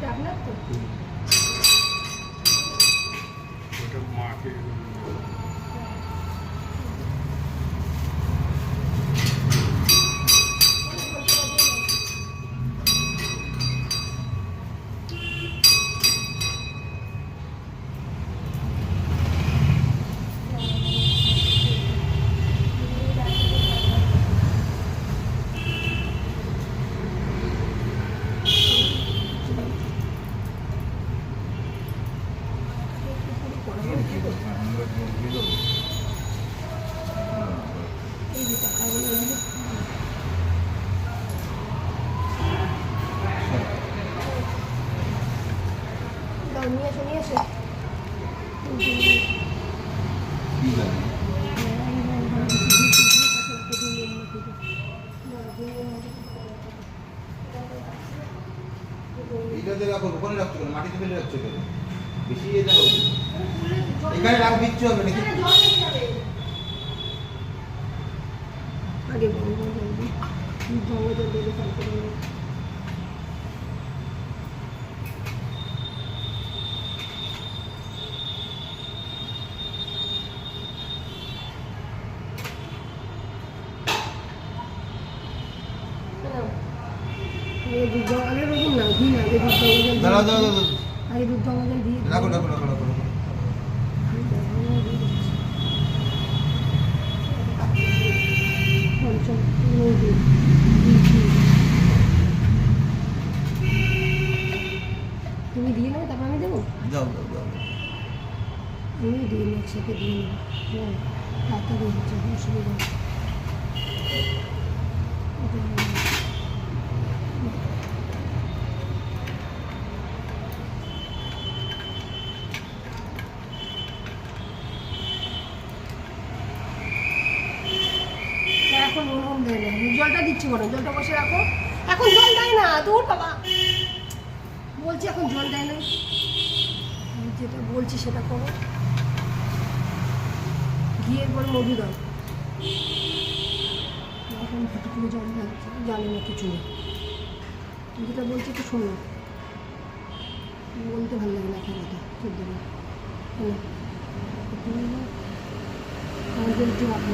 আপনার তো ওটা মাকে এই যে টাকাগুলো দাও নিয়ে আসো এইটাতে রাখো, ওখানে রাখছো কেন? মাটিতে ফেলে রাখছো কেন? বেশি এটা হবে, এখানে রাখ, বিচ্ছু হবে নাকি? আগে বড় বড় দেবে তারপরে দুধ আগে রকম না দিন আগে দুধ দাঁড়াও দাঁড়াও দাঁড়াও, আগে দুধ আমাদের দিয়ে রাখো রাখো রাখো রাখো রাখো। তুমি দিয়ে নেবো তারপর আমি দেবো যাও যাও যাও। আমি দিয়ে নেবো একসাথে দিয়ে নেবো তাড়াতাড়ি হচ্ছে অসুবিধা এখন নুন দেয় না জলটা দিচ্ছি বলো জলটা বসে রাখো এখন জল দেয় না দূর বাবা বলছি এখন জল দেয় না আমি যেটা বলছি সেটা করো ঘিয়ের পর মধু দাও এখন ফুটু করে জল লাগছে জানে না কিছু না যেটা বলছি একটু শোনো বলতে ভালো লাগে না এখন কথা চলতে না আমাদের একটু রাখো